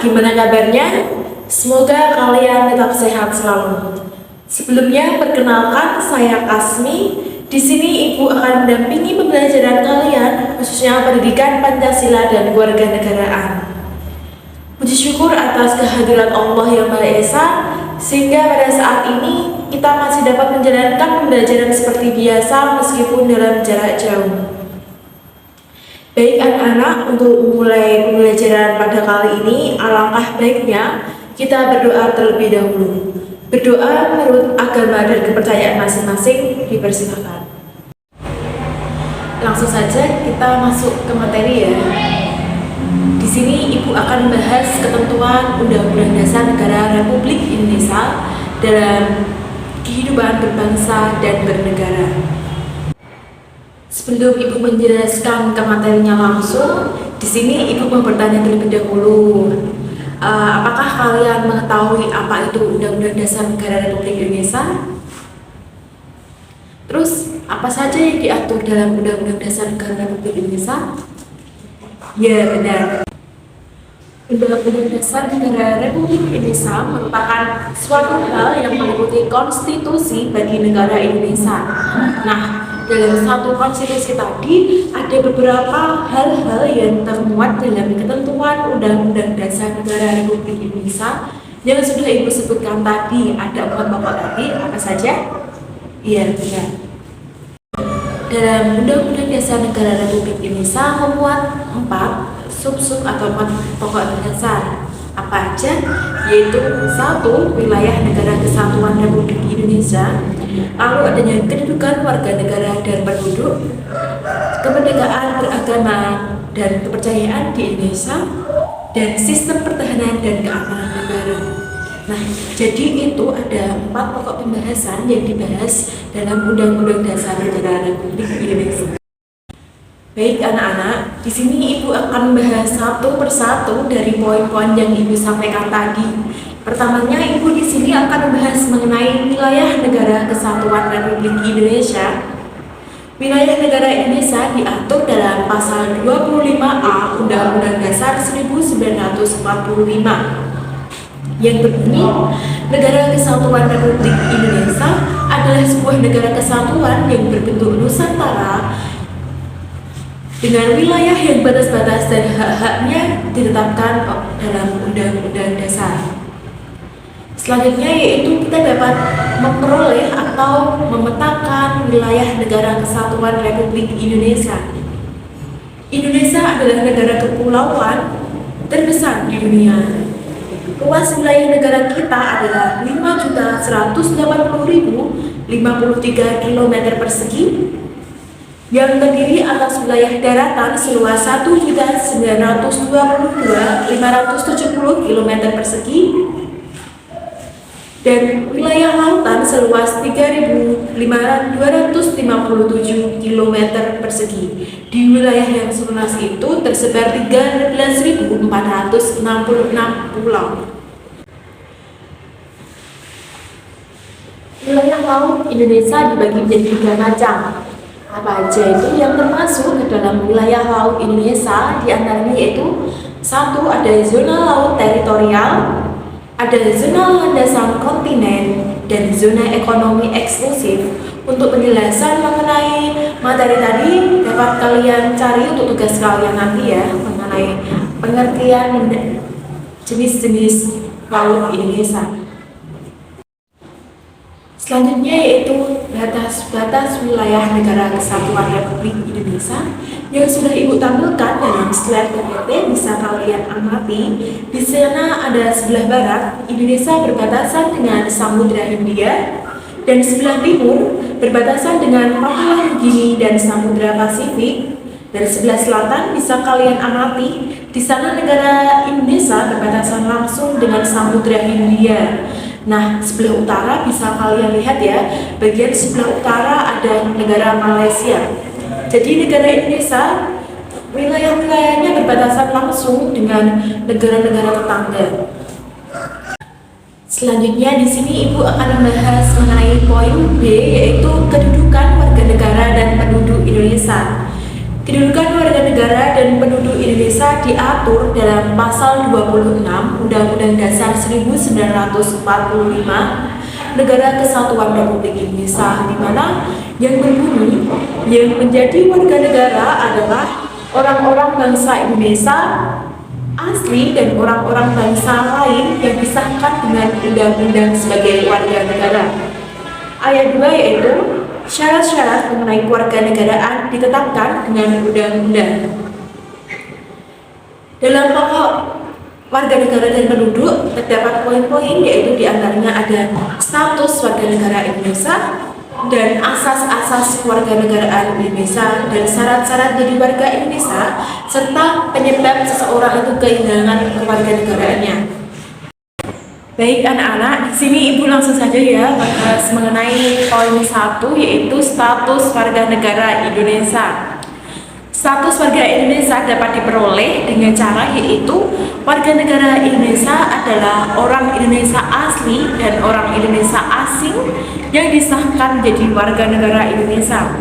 gimana kabarnya? Semoga kalian tetap sehat selalu. Sebelumnya, perkenalkan saya Kasmi. Di sini Ibu akan mendampingi pembelajaran kalian, khususnya pendidikan Pancasila dan kewarganegaraan. Puji syukur atas kehadiran Allah yang Maha Esa, sehingga pada saat ini kita masih dapat menjalankan pembelajaran seperti biasa meskipun dalam jarak jauh. Baik anak-anak, untuk memulai pembelajaran pada kali ini, alangkah baiknya kita berdoa terlebih dahulu. Berdoa menurut agama dan kepercayaan masing-masing, dipersilakan. Langsung saja kita masuk ke materi ya. Di sini Ibu akan membahas ketentuan Undang-Undang Dasar Negara Republik Indonesia dalam kehidupan berbangsa dan bernegara. Sebelum Ibu menjelaskan ke materinya langsung, di sini Ibu mau bertanya terlebih dahulu. Apakah kalian mengetahui apa itu Undang-Undang Dasar Negara Republik Indonesia? Terus, apa saja yang diatur dalam Undang-Undang Dasar Negara Republik Indonesia? Ya, benar. Undang-Undang Dasar Negara Republik Indonesia merupakan suatu hal yang meliputi konstitusi bagi negara Indonesia. Nah, dalam satu konstitusi tadi ada beberapa hal-hal yang termuat dalam ketentuan Undang-Undang Dasar Negara Republik Indonesia yang sudah Ibu sebutkan tadi. Ada 4 pokok tadi, apa saja? Iya, benar. Dalam Undang-Undang Dasar Negara Republik Indonesia memuat 4 sub-sub atau 4 pokok dasar. Apa aja? Yaitu 1. Wilayah negara kesatuan Republik Indonesia. Lalu adanya kedudukan warga negara dan penduduk, kemerdekaan beragama dan kepercayaan di Indonesia, dan sistem pertahanan dan keamanan negara. Nah, jadi itu ada 4 pokok pembahasan yang dibahas dalam Undang-Undang Dasar Negara Republik Indonesia. Baik anak-anak, di sini Ibu akan membahas satu persatu dari poin-poin yang Ibu sampaikan tadi. Pertamanya, Ibu di sini akan membahas mengenai wilayah negara kesatuan Republik Indonesia. Wilayah negara Indonesia diatur dalam pasal 25A Undang-Undang Dasar 1945 yang berbunyi, negara kesatuan Republik Indonesia adalah sebuah negara kesatuan yang berbentuk Nusantara dengan wilayah yang batas-batas dan hak-haknya ditetapkan dalam Undang-Undang Dasar. Selanjutnya yaitu kita dapat memperoleh atau memetakan wilayah negara kesatuan Republik Indonesia. Indonesia adalah negara kepulauan terbesar di dunia. Luas wilayah negara kita adalah 5.180.053 km persegi yang terdiri atas wilayah daratan seluas 1.922.570 km persegi dan wilayah lautan seluas 3.257 km persegi. Di wilayah yang seluas itu tersebar 13.466 pulau. Wilayah laut Indonesia dibagi menjadi 3 macam. Apa aja itu yang termasuk ke dalam wilayah laut Indonesia? Di antaranya yaitu 1. Ada zona laut teritorial, ada zona landasan kontinen, dan zona ekonomi eksklusif. Untuk penjelasan mengenai materi tadi dapat kalian cari untuk tugas kalian nanti ya, mengenai pengertian jenis-jenis laut Indonesia. Selanjutnya yaitu batas-batas wilayah negara kesatuan Republik Indonesia yang sudah Ibu tampilkan dalam slide PPT, bisa kalian amati. Di sana ada sebelah barat Indonesia berbatasan dengan Samudra Hindia, dan sebelah timur berbatasan dengan Papua Nugini dan Samudra Pasifik. Dan sebelah selatan bisa kalian amati, di sana negara Indonesia berbatasan langsung dengan Samudra Hindia. Nah, sebelah utara bisa kalian lihat ya, bagian sebelah utara ada negara Malaysia. Jadi negara Indonesia, wilayah-wilayahnya berbatasan langsung dengan negara-negara tetangga. Selanjutnya di sini Ibu akan membahas mengenai poin B, yaitu kedudukan warga negara dan penduduk Indonesia. Kedudukan warga negara dan penduduk Indonesia diatur dalam Pasal 26 Undang-Undang Dasar 1945 Negara Kesatuan Republik Indonesia, di mana yang berbunyi yang menjadi warga negara adalah orang-orang bangsa Indonesia asli dan orang-orang bangsa lain yang disahkan dengan undang-undang sebagai warga negara. Ayat 2 yaitu syarat-syarat mengenai kewarganegaraan ditetapkan dengan undang-undang. Dalam pokok warga negara dan penduduk terdapat poin-poin, yaitu diantaranya ada status warga negara Indonesia dan asas-asas kewarganegaraan Indonesia dan syarat-syarat jadi warga Indonesia serta penyebab seseorang itu kehilangan kewarganegaraannya. Baik anak-anak, di sini ibu langsung saja ya bahas mengenai poin 1, yaitu status warga negara Indonesia. Status warga Indonesia dapat diperoleh dengan cara yaitu warga negara Indonesia adalah orang Indonesia asli dan orang Indonesia asing yang disahkan menjadi warga negara Indonesia.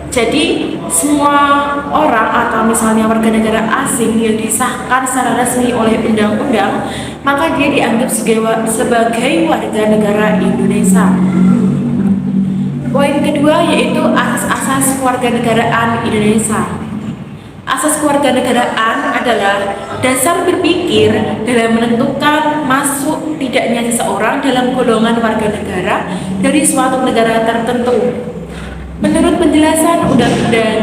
Jadi semua orang atau misalnya warga negara asing yang disahkan secara resmi oleh undang-undang, maka dia dianggap sebagai warga negara Indonesia. Poin kedua yaitu asas-asas kewarganegaraan Indonesia. Asas kewarganegaraan adalah dasar berpikir dalam menentukan masuk tidaknya seseorang dalam golongan warga negara dari suatu negara tertentu. Menurut penjelasan Undang-Undang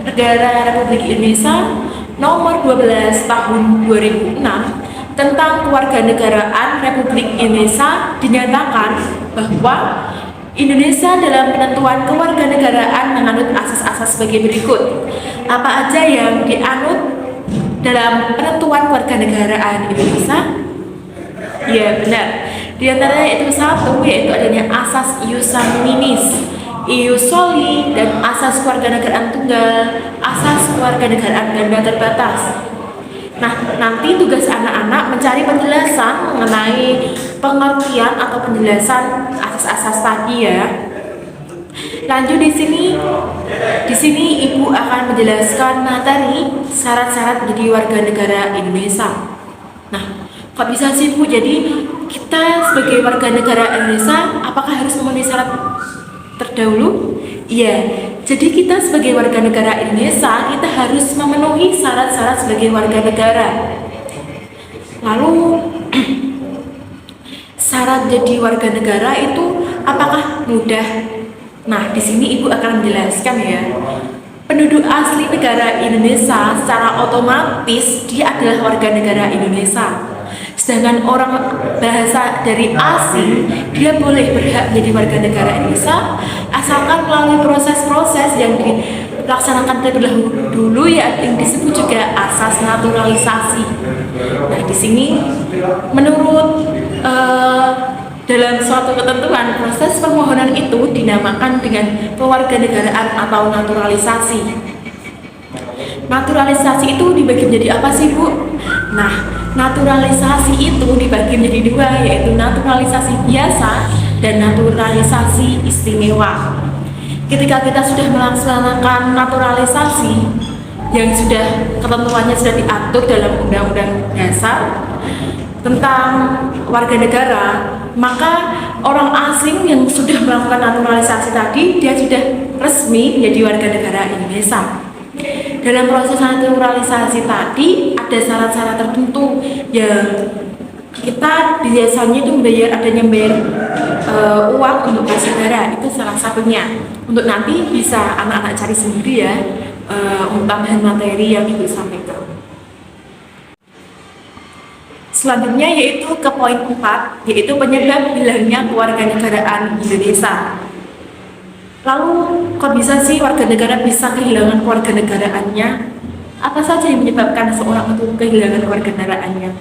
Negara Republik Indonesia Nomor 12 Tahun 2006 tentang Kewarganegaraan Republik Indonesia dinyatakan bahwa Indonesia dalam penentuan kewarganegaraan menganut asas-asas sebagai berikut. Apa aja yang dianut dalam penentuan kewarganegaraan Indonesia? Ya benar. Di antaranya itu satu, yaitu adanya asas ius sanguinis, ius soli, dan asas kewarganegaraan tunggal, asas kewarganegaraan ganda terbatas. Nah, nanti tugas anak-anak mencari penjelasan mengenai pengertian atau penjelasan asas-asas tadi ya. Lanjut di sini ibu akan menjelaskan materi syarat-syarat menjadi warga negara Indonesia. Nah, kok bisa sih Bu? Jadi kita sebagai warga negara Indonesia apakah harus memenuhi syarat terdahulu? Iya, jadi kita sebagai warga negara Indonesia kita harus memenuhi syarat-syarat sebagai warga negara. Lalu syarat jadi warga negara itu apakah mudah? Nah, di sini ibu akan menjelaskan ya. Penduduk asli negara Indonesia secara otomatis dia adalah warga negara Indonesia. Sedangkan orang bahasa dari asing dia boleh berhak menjadi warga negara Indonesia asalkan melalui proses-proses yang dilaksanakan terlebih dahulu ya, yang disebut juga asas naturalisasi. Nah, di sini menurut dalam suatu ketentuan proses permohonan itu dinamakan dengan kewarganegaraan atau naturalisasi. Naturalisasi itu dibagi menjadi apa sih Bu? Nah, naturalisasi itu dibagi menjadi dua, yaitu naturalisasi biasa dan naturalisasi istimewa. Ketika kita sudah melaksanakan naturalisasi yang sudah ketentuannya sudah diatur dalam Undang-Undang Dasar tentang warga negara, maka orang asing yang sudah melakukan naturalisasi tadi dia sudah resmi menjadi warga negara Indonesia. Dalam proses naturalisasi tadi ada syarat-syarat tertentu yang kita biasanya itu membayar uang untuk kas negara, itu salah satunya. Untuk nanti bisa anak-anak cari sendiri ya untuk tambahan materi yang ibu sampaikan. Selanjutnya yaitu ke poin 4, yaitu penyebab hilangnya kewarganegaraan Indonesia. Lalu kok bisa sih warga negara bisa kehilangan kewarganegaraannya? Apa saja yang menyebabkan seorang itu kehilangan kewarganegaraannya?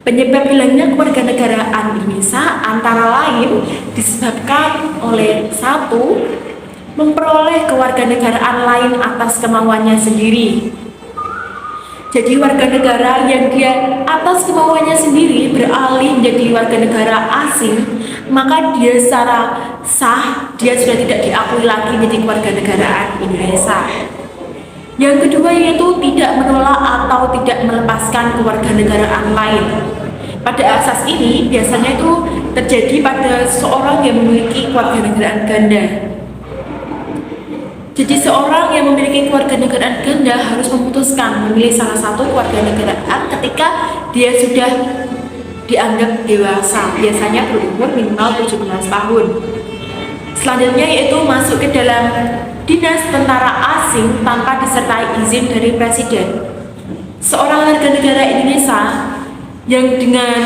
Penyebab hilangnya kewarganegaraan Indonesia antara lain disebabkan oleh 1. Memperoleh kewarganegaraan lain atas kemauannya sendiri. Jadi warga negara yang dia atas kemauannya sendiri beralih menjadi warga negara asing, maka dia secara sah dia sudah tidak diakui lagi menjadi warga negaraan Indonesia. Yang kedua yaitu tidak menolak atau tidak melepaskan kewarganegaraan lain. Pada asas ini biasanya itu terjadi pada seorang yang memiliki kewarganegaraan ganda. Jadi seorang yang memiliki kewarganegaraan ganda harus memutuskan memilih salah satu kewarganegaraan ketika dia sudah dianggap dewasa, biasanya berumur minimal 17 tahun. Selanjutnya yaitu masuk ke dalam dinas tentara asing tanpa disertai izin dari presiden. Seorang warga negara Indonesia yang dengan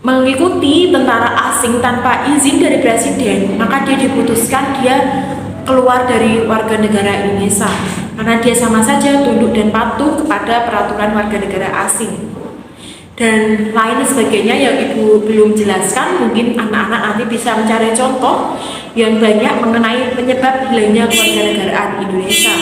mengikuti tentara asing tanpa izin dari presiden, maka dia diputuskan dia keluar dari warga negara Indonesia karena dia sama saja tunduk dan patuh kepada peraturan warga negara asing. Dan lain sebagainya yang ibu belum jelaskan, mungkin anak-anak nanti bisa mencari contoh yang banyak mengenai penyebab hilangnya kewarganegaraan Indonesia.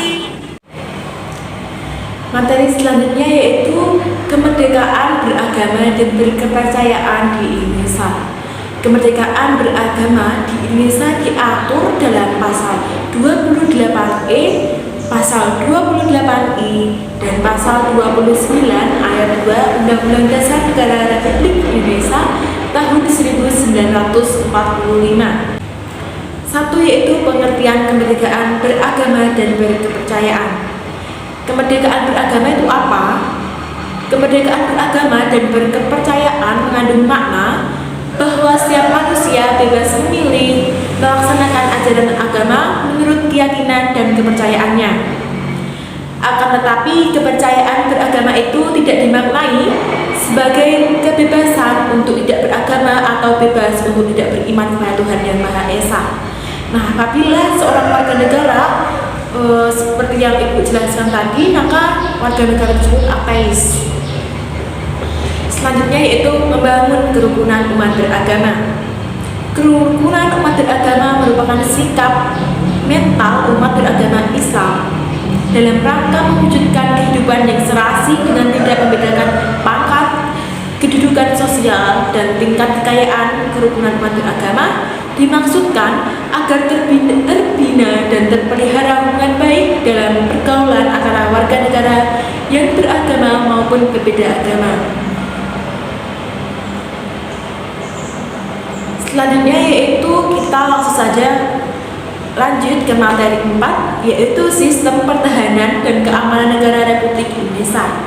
Materi selanjutnya yaitu kemerdekaan beragama dan berkepercayaan di Indonesia. Kemerdekaan beragama di Indonesia diatur dalam pasal 28E, pasal 28I, dan pasal 29 ayat 2 Undang-Undang Dasar Negara Republik Indonesia tahun 1945. Satu yaitu pengertian kemerdekaan beragama dan berkepercayaan. Kemerdekaan beragama itu apa? Kemerdekaan beragama dan berkepercayaan mengandung makna bahwa setiap manusia bebas memilih melaksanakan ajaran agama menurut keyakinan dan kepercayaannya. Akan tetapi kepercayaan beragama itu tidak dimaknai sebagai kebebasan untuk tidak beragama atau bebas untuk tidak beriman kepada Tuhan Yang Maha Esa. Nah, apabila seorang warga negara seperti yang ibu jelaskan tadi, maka warga negara tersebut ateis. Selanjutnya yaitu membangun kerukunan umat beragama. Kerukunan umat beragama merupakan sikap mental umat beragama Islam dalam rangka mewujudkan kehidupan yang serasi dengan tidak membedakan pangkat, kedudukan sosial, dan tingkat kekayaan. Kerukunan umat beragama dimaksudkan agar terbina dan terpelihara hubungan baik dalam pergaulan antara warga negara yang beragama maupun berbeda agama. Selanjutnya yaitu kita langsung saja lanjut ke materi 4, yaitu sistem pertahanan dan keamanan negara Republik Indonesia.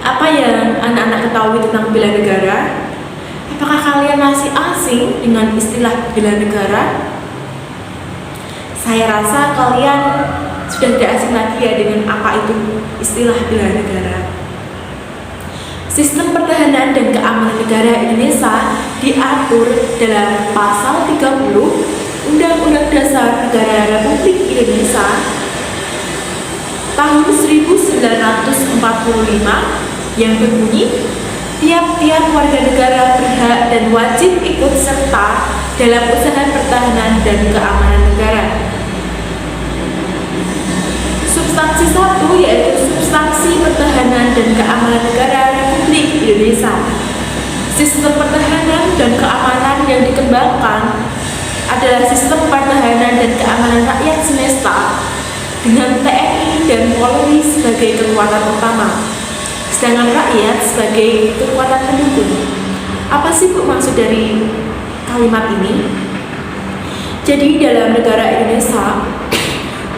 Apa yang anak-anak ketahui tentang bela negara? Apakah kalian masih asing dengan istilah bela negara? Saya rasa kalian sudah tidak asing lagi ya dengan apa itu istilah bela negara. Sistem pertahanan dan keamanan negara Indonesia diatur dalam pasal 30 Undang-Undang Dasar Negara Republik Indonesia tahun 1945 yang berbunyi, tiap-tiap warga negara berhak dan wajib ikut serta dalam usaha pertahanan dan keamanan negara. Substansi 1 yaitu substansi pertahanan dan keamanan negara Republik Indonesia. Sistem pertahanan dan keamanan yang dikembangkan adalah sistem pertahanan dan keamanan rakyat semesta dengan TNI dan Polri sebagai kekuatan utama, sedangkan rakyat sebagai kekuatan pendukung. Apa sih Bu maksud dari kalimat ini? Jadi dalam negara Indonesia,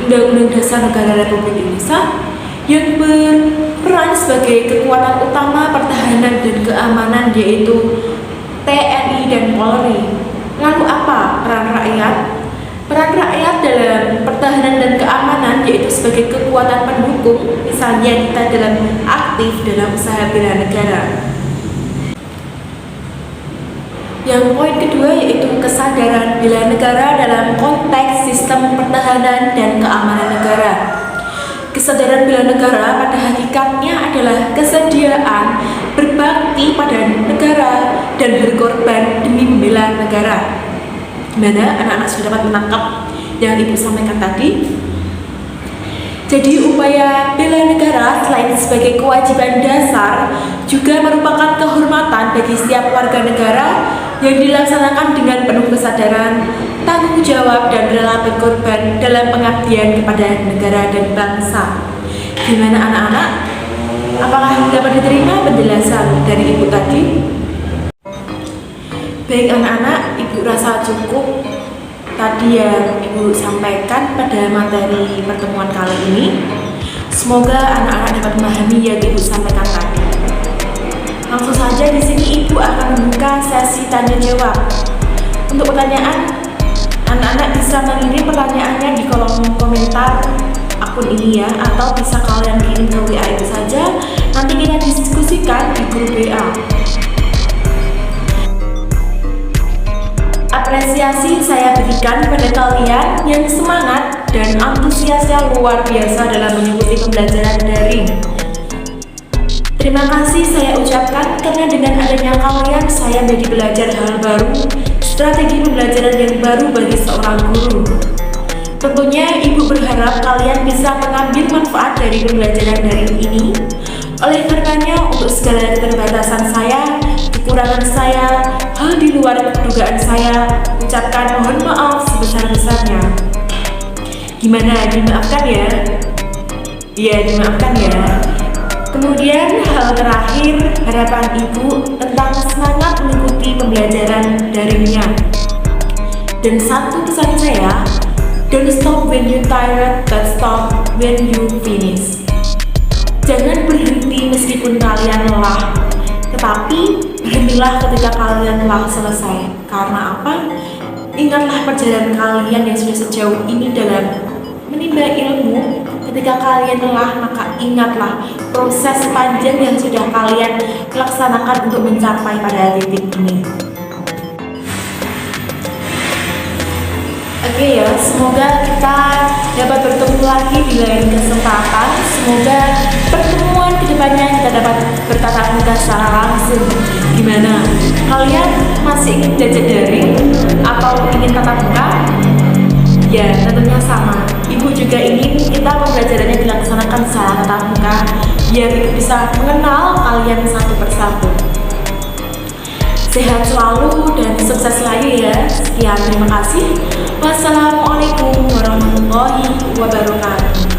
Undang-Undang Dasar Negara Republik Indonesia yang berperan sebagai kekuatan utama pertahanan dan keamanan yaitu TNI dan Polri. Lalu apa peran rakyat? Peran rakyat dalam pertahanan dan keamanan yaitu sebagai kekuatan pendukung, misalnya kita dalam aktif dalam usaha bela negara. Yang poin kedua yaitu kesadaran bela negara dalam konteks sistem pertahanan dan keamanan negara. Kesadaran bela negara pada hakikatnya adalah kesediaan berbakti pada negara dan berkorban demi membela negara. Gimana anak-anak sudah dapat menangkap yang ibu sampaikan tadi? Jadi upaya bela negara selain sebagai kewajiban dasar juga merupakan kehormatan bagi setiap warga negara yang dilaksanakan dengan penuh kesadaran tanggung jawab dan rela berkorban dalam pengabdian kepada negara dan bangsa. Gimana anak-anak? Apakah dapat diterima penjelasan dari ibu tadi? Baik anak-anak, ibu rasa cukup tadi yang ibu sampaikan pada materi pertemuan kali ini. Semoga anak-anak dapat memahami yang ibu sampaikan tadi. Langsung saja di sini ibu akan membuka sesi tanya jawab. Untuk pertanyaan, anak-anak bisa mengirim pertanyaannya di kolom komentar akun ini ya, atau bisa kalian kirim ke WA itu saja. Nanti kita diskusikan di grup WA. Apresiasi saya berikan pada kalian yang semangat dan antusiasnya luar biasa dalam mengikuti pembelajaran daring. Terima kasih saya ucapkan karena dengan adanya kalian saya menjadi belajar hal baru, strategi pembelajaran yang baru bagi seorang guru. Tentunya ibu berharap kalian bisa mengambil manfaat dari pembelajaran daring ini. Oleh karenanya, untuk segala keterbatasan saya, kekurangan saya, hal di luar dugaan saya, ucapkan mohon maaf sebesar-besarnya. Gimana, dimaafkan ya? Iya, dimaafkan ya. Kemudian hal terakhir, harapan ibu tentang semangat mengikuti pembelajaran daringnya. Dan satu pesan saya, don't stop when you tired, but stop when you finish. Jangan berhenti meskipun kalian lelah, tetapi berhentilah ketika kalian telah selesai. Karena apa? Ingatlah perjalanan kalian yang sudah sejauh ini dalam menimba ilmu. Ketika kalian lelah, maka ingatlah proses panjang yang sudah kalian laksanakan untuk mencapai pada titik ini. Oke ya, semoga kita dapat bertemu lagi di lain kesempatan. Semoga pertemuan kedepannya kita dapat bertatap muka secara langsung. Gimana? Kalian masih ingin belajar daring atau ingin tatap muka? Ya, tentunya sama. Ibu juga ingin kita pembelajarannya dilaksanakan secara tatap muka, biar ibu bisa mengenal kalian satu persatu. Sehat selalu dan sukses selalu ya. Sekian, terima kasih. Wassalamualaikum warahmatullahi wabarakatuh.